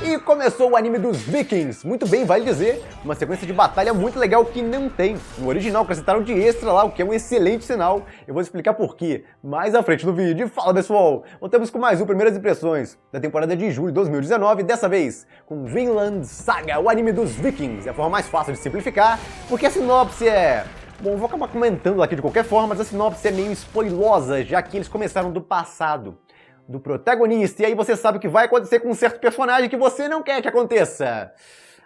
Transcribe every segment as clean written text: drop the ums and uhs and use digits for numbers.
E começou o anime dos Vikings, muito bem, vale dizer, uma sequência de batalha muito legal que não tem no original, acrescentaram de extra lá, o que é um excelente sinal. Eu vou explicar por quê mais à frente no vídeo. Fala pessoal, voltamos com mais um Primeiras Impressões da temporada de julho de 2019, dessa vez com Vinland Saga, o anime dos Vikings. É a forma mais fácil de simplificar, porque a sinopse é... Bom, vou acabar comentando aqui de qualquer forma, mas a sinopse é meio spoilosa, já que eles começaram do passado do protagonista, e aí você sabe o que vai acontecer com um certo personagem que você não quer que aconteça.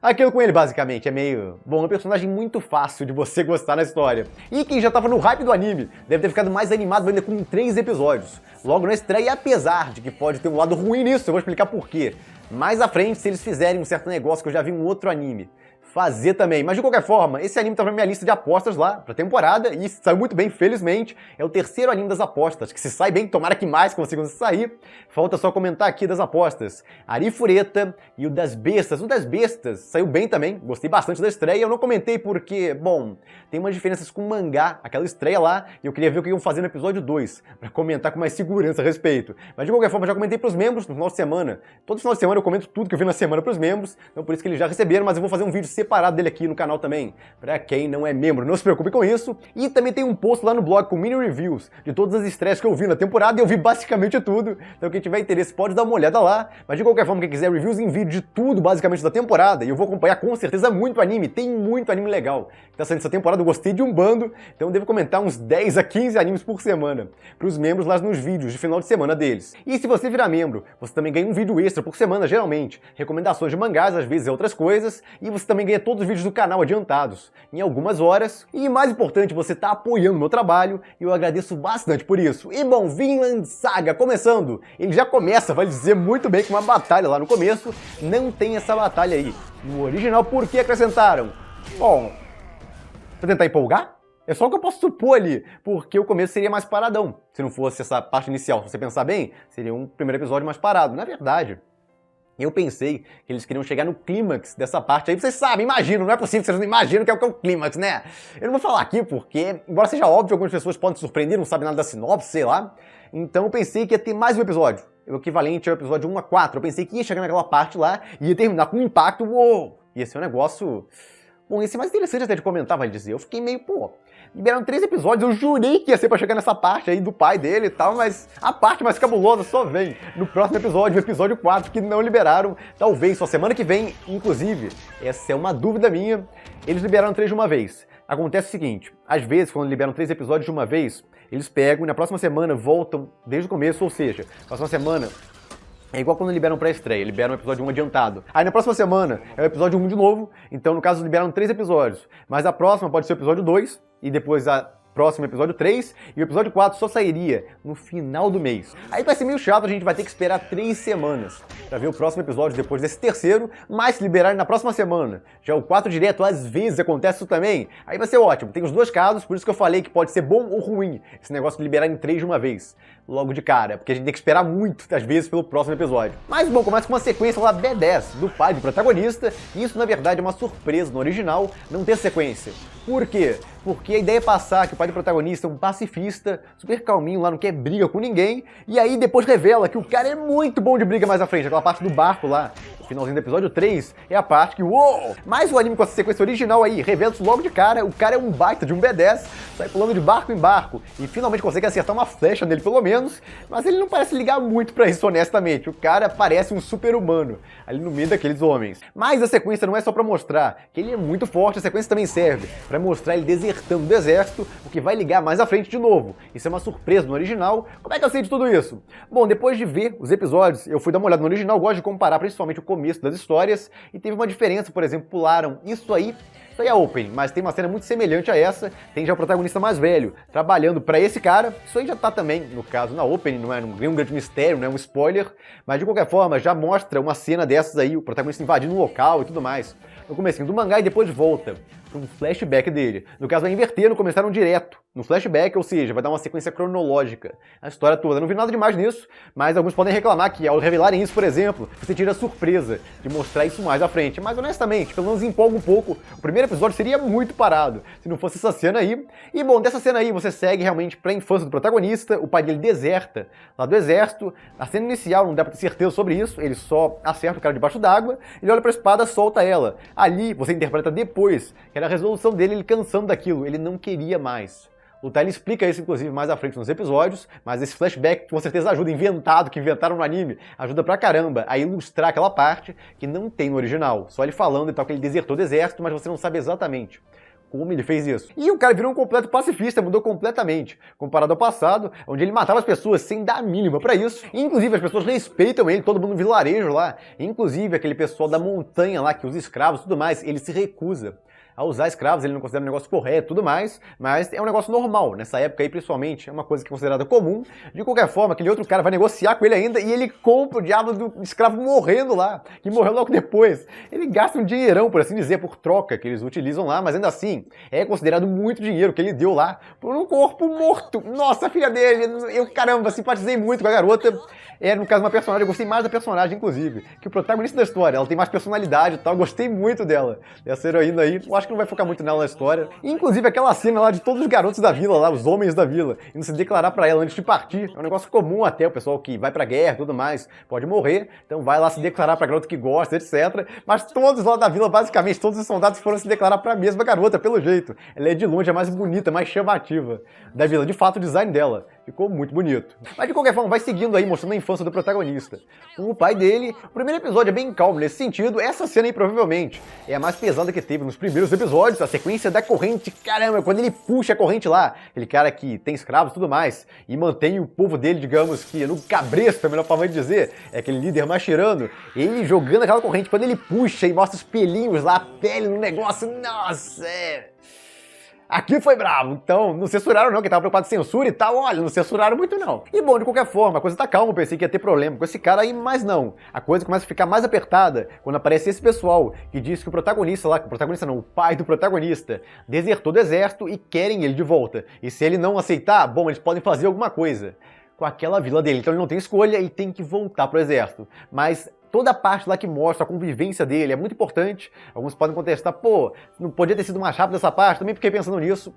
Aquilo com ele, basicamente, é meio... Bom, é um personagem muito fácil de você gostar na história. E quem já tava no hype do anime deve ter ficado mais animado ainda com 3 episódios. Logo na estreia, apesar de que pode ter um lado ruim nisso, eu vou explicar por quê. Mais à frente, se eles fizerem um certo negócio que eu já vi em um outro anime fazer também. Mas de qualquer forma, esse anime tá na minha lista de apostas lá pra temporada e saiu muito bem, felizmente. É o terceiro anime das apostas, que se sai bem, tomara que mais consigam sair. Falta só comentar aqui das apostas. Arifureta e o das bestas. O das bestas saiu bem também, gostei bastante da estreia. Eu não comentei porque, bom, tem umas diferenças com o mangá, aquela estreia lá, e eu queria ver o que iam fazer no episódio 2, pra comentar com mais segurança a respeito. Mas de qualquer forma, já comentei pros membros no final de semana. Todo final de semana eu comento tudo que eu vi na semana pros membros, então por isso que eles já receberam, mas eu vou fazer um vídeo separado dele aqui no canal também, pra quem não é membro, não se preocupe com isso. E também tem um post lá no blog com mini reviews de todas as estreias que eu vi na temporada, e eu vi basicamente tudo, então quem tiver interesse pode dar uma olhada lá, mas de qualquer forma, quem quiser reviews em vídeo de tudo basicamente da temporada, e eu vou acompanhar com certeza muito anime, tem muito anime legal que tá saindo essa temporada, eu gostei de um bando, então eu devo comentar uns 10 a 15 animes por semana, pros membros lá nos vídeos de final de semana deles. E se você virar membro, você também ganha um vídeo extra por semana, geralmente, recomendações de mangás, às vezes outras coisas, e você também ganha todos os vídeos do canal adiantados, em algumas horas, e mais importante, você tá apoiando o meu trabalho, e eu agradeço bastante por isso. E bom, Vinland Saga começando, ele já começa, vai dizer muito bem, com uma batalha lá no começo, não tem essa batalha aí no original, por que acrescentaram? Bom, pra tentar empolgar? É só o que eu posso supor ali, porque o começo seria mais paradão, se não fosse essa parte inicial, se você pensar bem, seria um primeiro episódio mais parado, na verdade. Eu pensei que eles queriam chegar no clímax dessa parte aí, vocês sabem, imaginam, não é possível que vocês não imaginam que é o clímax, né? Eu não vou falar aqui porque, embora seja óbvio, algumas pessoas podem se surpreender, não sabem nada da sinopse, sei lá. Então eu pensei que ia ter mais um episódio, o equivalente ao episódio 1 a 4. Eu pensei que ia chegar naquela parte lá e ia terminar com um impacto, uou! Ia ser um negócio... Bom, ia ser mais interessante até de comentar, vai dizer. Eu fiquei meio, pô... Liberaram 3 episódios, eu jurei que ia ser pra chegar nessa parte aí do pai dele e tal, mas a parte mais cabulosa só vem no próximo episódio, o episódio 4, que não liberaram, talvez só semana que vem, inclusive, essa é uma dúvida minha, eles liberaram 3 de uma vez. Acontece o seguinte, às vezes, quando liberam 3 episódios de uma vez, eles pegam e na próxima semana voltam desde o começo, ou seja, próxima semana... É igual quando liberam pré-estreia, liberam o episódio 1 adiantado. Aí na próxima semana é o episódio 1 de novo, então no caso liberam 3 episódios. Mas a próxima pode ser o episódio 2, e depois a próximo episódio 3, e o episódio 4 só sairia no final do mês. Aí vai ser meio chato, a gente vai ter que esperar 3 semanas pra ver o próximo episódio depois desse terceiro, mas se liberarem na próxima semana, já o 4 direto, às vezes acontece isso também, aí vai ser ótimo. Tem os dois casos, por isso que eu falei que pode ser bom ou ruim esse negócio de liberar em 3 de uma vez, logo de cara, porque a gente tem que esperar muito, às vezes, pelo próximo episódio. Mas bom, começa com uma sequência lá B10 do pai do protagonista, e isso na verdade é uma surpresa no original, não ter sequência. Por quê? Porque a ideia é passar que o pai do protagonista é um pacifista, super calminho lá, não quer briga com ninguém, e aí depois revela que o cara é muito bom de briga mais à frente, aquela parte do barco lá, o finalzinho do episódio 3, é a parte que, uou! Mas o anime com essa sequência original aí, revela isso logo de cara, o cara é um baita de um B10, sai pulando de barco em barco, e finalmente consegue acertar uma flecha nele pelo menos, mas ele não parece ligar muito pra isso, honestamente, o cara parece um super-humano, ali no meio daqueles homens. Mas a sequência não é só pra mostrar que ele é muito forte, a sequência também serve pra mostrar ele desertando do exército, o que vai ligar mais à frente de novo. Isso é uma surpresa no original. Como é que eu sei de tudo isso? Bom, depois de ver os episódios, eu fui dar uma olhada no original, gosto de comparar principalmente o começo das histórias, e teve uma diferença, por exemplo, pularam isso aí é opening, mas tem uma cena muito semelhante a essa, tem já o protagonista mais velho trabalhando pra esse cara, isso aí já tá também, no caso, na opening, não é um grande mistério, não é um spoiler, mas de qualquer forma já mostra uma cena dessas aí, o protagonista invadindo um local e tudo mais, no comecinho do mangá e depois volta para um flashback dele. No caso, vai inverter, não começaram direto no flashback, ou seja, vai dar uma sequência cronológica. A história toda. Não vi nada demais nisso, mas alguns podem reclamar que ao revelarem isso, por exemplo, você tira a surpresa de mostrar isso mais à frente. Mas honestamente, pelo menos empolga um pouco. O primeiro episódio seria muito parado se não fosse essa cena aí. E bom, dessa cena aí você segue realmente pra infância do protagonista, o pai dele deserta lá do exército. A cena inicial não dá pra ter certeza sobre isso, ele só acerta o cara debaixo d'água, ele olha pra espada, solta ela. Ali você interpreta depois, que era a resolução dele, ele cansando daquilo, ele não queria mais lutar. Ele explica isso, inclusive, mais à frente nos episódios, mas esse flashback com certeza ajuda, inventado, que inventaram no anime, ajuda pra caramba a ilustrar aquela parte que não tem no original. Só ele falando e tal, que ele desertou do exército, mas você não sabe exatamente como ele fez isso. E o cara virou um completo pacifista, mudou completamente, comparado ao passado, onde ele matava as pessoas sem dar a mínima pra isso. E, inclusive, as pessoas respeitam ele, todo mundo no vilarejo lá. Inclusive, aquele pessoal da montanha lá, que usa escravos e tudo mais, ele se recusa a usar escravos, ele não considera um negócio correto e tudo mais, mas é um negócio normal, nessa época aí principalmente, é uma coisa que é considerada comum. De qualquer forma, aquele outro cara vai negociar com ele ainda e ele compra o diabo do escravo morrendo lá, que morreu logo depois. Ele gasta um dinheirão, por assim dizer, por troca que eles utilizam lá, mas ainda assim, é considerado muito dinheiro que ele deu lá por um corpo morto. Nossa, a filha dele, eu caramba, simpatizei muito com a garota. É, no caso, uma personagem, eu gostei mais da personagem, inclusive, que o protagonista da história. Ela tem mais personalidade e tal, eu gostei muito dela, dessa heroína aí. Eu acho que não vai focar muito nela na história. E, inclusive, aquela cena lá de todos os garotos da vila lá, os homens da vila, indo se declarar pra ela antes de partir. É um negócio comum até, o pessoal que vai pra guerra e tudo mais, pode morrer, então vai lá se declarar pra garota que gosta, etc. Mas todos lá da vila, basicamente, todos os soldados foram se declarar pra mesma garota, pelo jeito. Ela é de longe a mais bonita, mais chamativa da vila. De fato, o design dela ficou muito bonito. Mas de qualquer forma, vai seguindo aí, mostrando a infância do protagonista. Com o pai dele, o primeiro episódio é bem calmo nesse sentido. Essa cena aí, provavelmente, é a mais pesada que teve nos primeiros episódios. A sequência da corrente, caramba, quando ele puxa a corrente lá, aquele cara que tem escravos e tudo mais, e mantém o povo dele, digamos que no cabresto, é a melhor forma de dizer, é aquele líder mais tirano, ele jogando aquela corrente, quando ele puxa e mostra os pelinhos lá, a pele no negócio, nossa, aqui foi bravo, então não censuraram não, que tava preocupado com censura e tal, olha, não censuraram muito não. E bom, de qualquer forma, a coisa tá calma, eu pensei que ia ter problema com esse cara aí, mas não. A coisa começa a ficar mais apertada quando aparece esse pessoal que diz que o protagonista lá, que o protagonista não, o pai do protagonista, desertou do exército e querem ele de volta. E se ele não aceitar, bom, eles podem fazer alguma coisa com aquela vila dele, então ele não tem escolha, ele tem que voltar pro exército. Mas toda a parte lá que mostra a convivência dele é muito importante. Alguns podem contestar, pô, não podia ter sido mais rápido essa parte, também fiquei pensando nisso.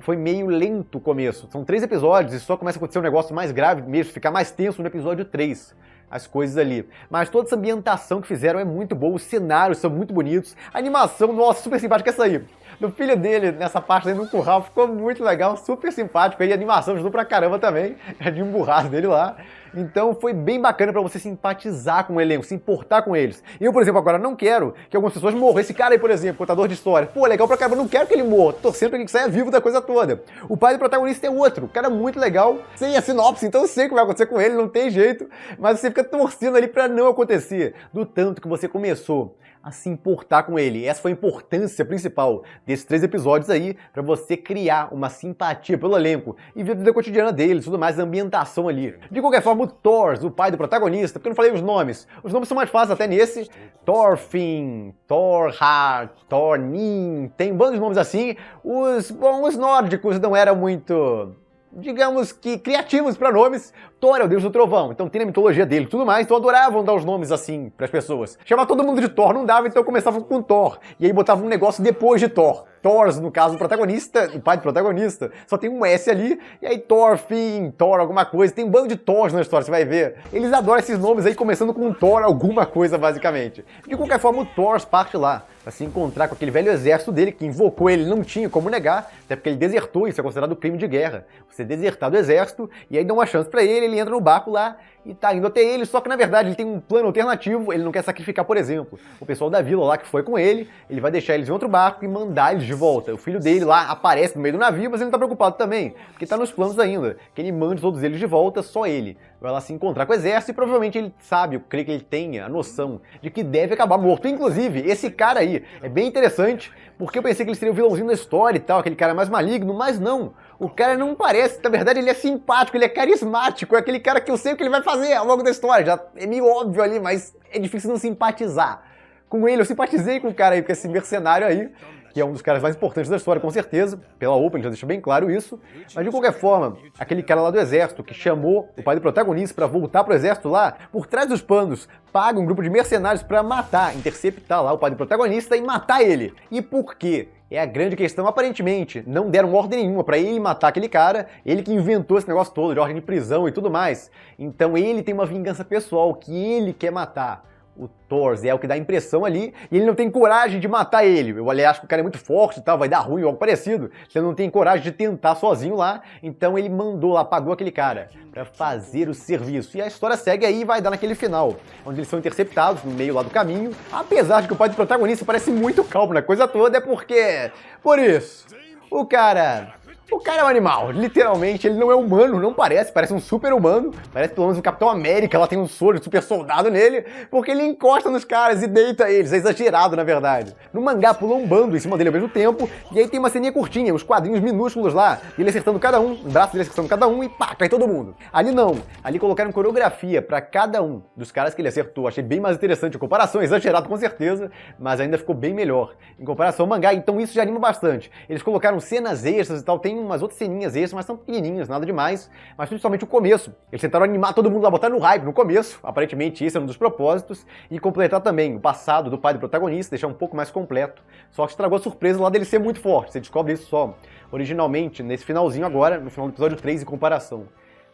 Foi meio lento o começo. São 3 episódios e só começa a acontecer um negócio mais grave mesmo, ficar mais tenso no episódio 3. As coisas ali. Mas toda essa ambientação que fizeram é muito boa, os cenários são muito bonitos, a animação, nossa, super simpática essa aí. Do filho dele, nessa parte aí no curral, ficou muito legal, super simpático, e a animação ajudou pra caramba também, de um burrado dele lá. Então foi bem bacana pra você simpatizar com o elenco, se importar com eles. Eu, por exemplo, agora não quero que algumas pessoas morram. Esse cara aí, por exemplo, contador de história, pô, legal pra caramba, eu não quero que ele morra, torcendo pra que ele saia vivo da coisa toda. O pai do protagonista é outro, cara muito legal, sem a sinopse, então eu sei o que vai acontecer com ele, não tem jeito, mas você fica torcendo ali pra não acontecer, do tanto que você começou a se importar com ele. Essa foi a importância principal desses 3 episódios aí, pra você criar uma simpatia pelo elenco e ver a vida cotidiana deles, tudo mais, a ambientação ali. De qualquer forma, o Thor, o pai do protagonista, porque eu não falei os nomes são mais fáceis até nesse, Thorfinn, Thorhart, Thornin, tem um bando de nomes assim. Os nórdicos não eram muito, digamos que, criativos para nomes. Thor é o deus do trovão, então tem a mitologia dele e tudo mais, então adoravam dar os nomes assim para as pessoas. Chamar todo mundo de Thor não dava, então começavam com Thor, e aí botavam um negócio depois de Thor. Thor, no caso, o protagonista, o pai do protagonista, só tem um S ali, e aí Thorfinn, Thor alguma coisa, tem um bando de Thors na história, você vai ver. Eles adoram esses nomes aí, começando com Thor alguma coisa, basicamente. De qualquer forma, o Thor parte lá para se encontrar com aquele velho exército dele, que invocou ele, não tinha como negar, até porque ele desertou, isso é considerado crime de guerra. Você desertar do exército, e aí dá uma chance para ele entra no barco lá, e tá indo até ele, só que na verdade ele tem um plano alternativo, ele não quer sacrificar, por exemplo, o pessoal da vila lá que foi com ele vai deixar eles em outro barco e mandar eles de volta. O filho dele lá aparece no meio do navio, mas ele não tá preocupado também, porque tá nos planos ainda, que ele mande todos eles de volta, só ele vai lá se encontrar com o exército e provavelmente ele sabe, eu creio que ele tenha a noção de que deve acabar morto. Inclusive, esse cara aí é bem interessante, porque eu pensei que ele seria o vilãozinho da história e tal, aquele cara mais maligno, mas não. O cara não parece, na verdade ele é simpático, ele é carismático, é aquele cara que eu sei o que ele vai fazer ao longo da história, já é meio óbvio ali, mas é difícil não simpatizar com ele. Eu simpatizei com o cara aí, com esse mercenário aí, que é um dos caras mais importantes da história, com certeza, pela Open já deixa bem claro isso, mas de qualquer forma, aquele cara lá do exército que chamou o pai do protagonista pra voltar pro exército lá, por trás dos panos, paga um grupo de mercenários pra matar, interceptar lá o pai do protagonista e matar ele. E por quê? É a grande questão. Aparentemente, não deram ordem nenhuma pra ele matar aquele cara, ele que inventou esse negócio todo de ordem de prisão e tudo mais. Então ele tem uma vingança pessoal que ele quer matar o Thors, é o que dá a impressão ali, e ele não tem coragem de matar ele. Eu acho que o cara é muito forte e tal, vai dar ruim ou algo parecido. Ele não tem coragem de tentar sozinho lá, então ele mandou lá, pagou aquele cara pra fazer o serviço. E a história segue aí e vai dar naquele final, onde eles são interceptados no meio lá do caminho, apesar de que o pai do protagonista parece muito calmo na coisa toda, é porque... Por isso, o cara é um animal, literalmente, ele não é humano, não parece um super-humano, parece pelo menos o Capitão América, lá tem um soro de super soldado nele, porque ele encosta nos caras e deita eles, é exagerado na verdade. No mangá pula um bando em cima dele ao mesmo tempo, e aí tem uma ceninha curtinha, uns quadrinhos minúsculos lá, e ele acertando cada um, o braço dele acertando cada um e pá, cai todo mundo. Ali não, ali colocaram coreografia pra cada um dos caras que ele acertou, achei bem mais interessante a comparação, exagerado com certeza, mas ainda ficou bem melhor em comparação ao mangá, então isso já anima bastante. Eles colocaram cenas extras e tal, tem umas outras ceninhas extras, mas são pequenininhas, nada demais, mas principalmente o começo. Eles tentaram animar todo mundo lá, botar no hype no começo, aparentemente esse é um dos propósitos, e completar também o passado do pai do protagonista, deixar um pouco mais completo. Só que estragou a surpresa lá dele ser muito forte, você descobre isso só originalmente nesse finalzinho agora, no final do episódio 3 em comparação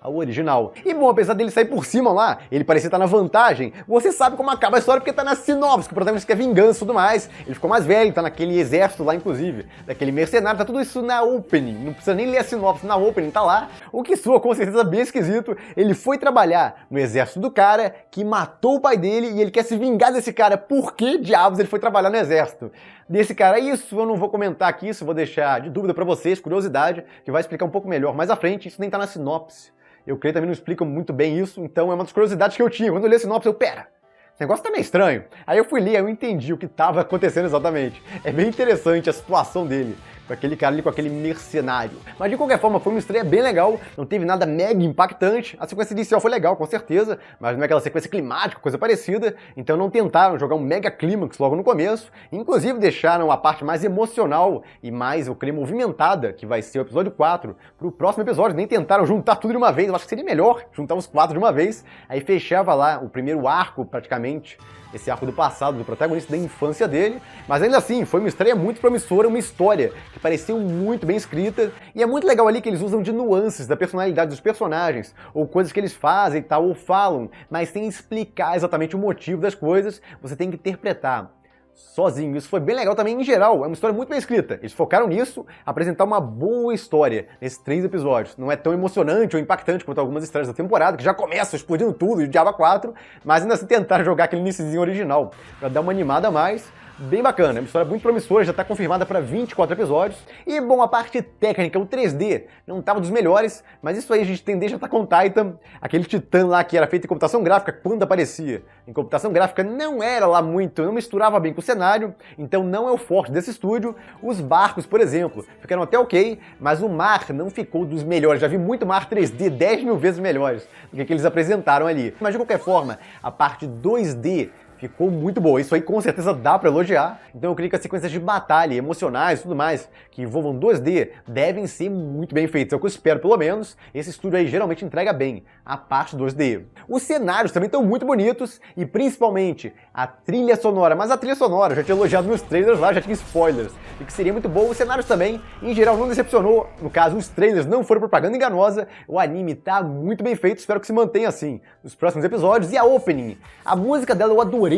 ao original. E bom, apesar dele sair por cima lá, ele parecia estar na vantagem, você sabe como acaba a história porque tá na sinopse, que o protagonista quer vingança e tudo mais, ele ficou mais velho, tá naquele exército lá inclusive, daquele mercenário, tá tudo isso na opening, não precisa nem ler a sinopse, na opening tá lá, o que soa com certeza bem esquisito, ele foi trabalhar no exército do cara que matou o pai dele e ele quer se vingar desse cara, por que diabos ele foi trabalhar no exército desse cara? Isso eu não vou comentar aqui, isso eu vou deixar de dúvida pra vocês, curiosidade, que vai explicar um pouco melhor mais à frente, isso nem tá na sinopse. Eu creio também não explicam muito bem isso, então é uma das curiosidades que eu tinha. Quando eu li a sinopse, pera, esse negócio tá meio estranho. Aí eu fui ler, aí eu entendi o que estava acontecendo exatamente. É bem interessante a situação dele, com aquele cara ali, com aquele mercenário. Mas de qualquer forma, foi uma estreia bem legal, não teve nada mega impactante. A sequência inicial foi legal, com certeza, mas não é aquela sequência climática, coisa parecida. Então não tentaram jogar um mega clímax logo no começo. Inclusive deixaram a parte mais emocional e mais o clima movimentada, que vai ser o episódio 4, pro próximo episódio. Nem tentaram juntar tudo de uma vez, eu acho que seria melhor juntar os 4 de uma vez. Aí fechava lá o primeiro arco, praticamente, esse arco do passado, do protagonista, da infância dele, mas ainda assim, foi uma estreia muito promissora, uma história que pareceu muito bem escrita, e é muito legal ali que eles usam de nuances da personalidade dos personagens, ou coisas que eles fazem e tal, ou falam, mas sem explicar exatamente o motivo das coisas, você tem que interpretar sozinho. Isso foi bem legal também em geral, é uma história muito bem escrita. Eles focaram nisso, apresentar uma boa história nesses 3 episódios. Não é tão emocionante ou impactante quanto algumas estreias da temporada, que já começam explodindo tudo, e o Diabo 4, mas ainda assim tentaram jogar aquele iniciozinho original, pra dar uma animada a mais. Bem bacana, é uma história muito promissora, já está confirmada para 24 episódios. E bom, a parte técnica, o 3D, não estava dos melhores, mas isso aí a gente tem desde Attack on Titan, aquele titã lá que era feito em computação gráfica, quando aparecia em computação gráfica não era lá muito, não misturava bem com o cenário, então não é o forte desse estúdio. Os barcos, por exemplo, ficaram até ok, mas o mar não ficou dos melhores, já vi muito mar 3D 10 mil vezes melhores do que eles apresentaram ali. Mas de qualquer forma, a parte 2D ficou muito boa, isso aí com certeza dá pra elogiar, então eu creio que as sequências de batalha, emocionais e tudo mais, que envolvam 2D, devem ser muito bem feitas, é o que eu espero pelo menos. Esse estúdio aí geralmente entrega bem a parte 2D. Os cenários também estão muito bonitos, e principalmente a trilha sonora, mas a trilha sonora, eu já tinha elogiado nos trailers lá, já tinha spoilers, e que seria muito boa. Os cenários também, em geral, não decepcionou, no caso os trailers não foram propaganda enganosa, o anime tá muito bem feito, espero que se mantenha assim nos próximos episódios. E a opening, a música dela eu adorei,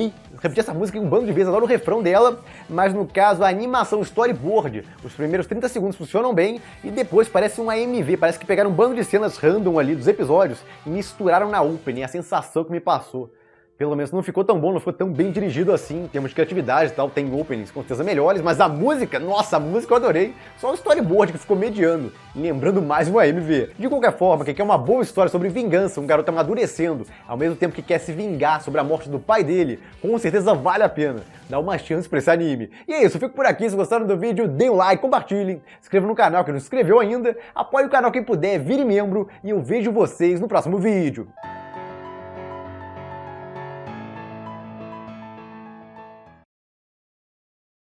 repeti essa música em um bando de vezes, adoro o refrão dela, mas no caso a animação, o storyboard, os primeiros 30 segundos funcionam bem, e depois parece um AMV, parece que pegaram um bando de cenas random ali dos episódios e misturaram na opening, a sensação que me passou. Pelo menos não ficou tão bom, não ficou tão bem dirigido assim, em termos de criatividade e tal, tem openings com certeza melhores, mas a música, nossa, a música eu adorei, só o storyboard que ficou mediano, lembrando mais um AMV. De qualquer forma, quem quer uma boa história sobre vingança, um garoto amadurecendo, ao mesmo tempo que quer se vingar sobre a morte do pai dele, com certeza vale a pena dar uma chance pra esse anime. E é isso, eu fico por aqui, se gostaram do vídeo, deem um like, compartilhem, se inscrevam no canal quem não se inscreveu ainda, apoie o canal quem puder, vire membro, e eu vejo vocês no próximo vídeo.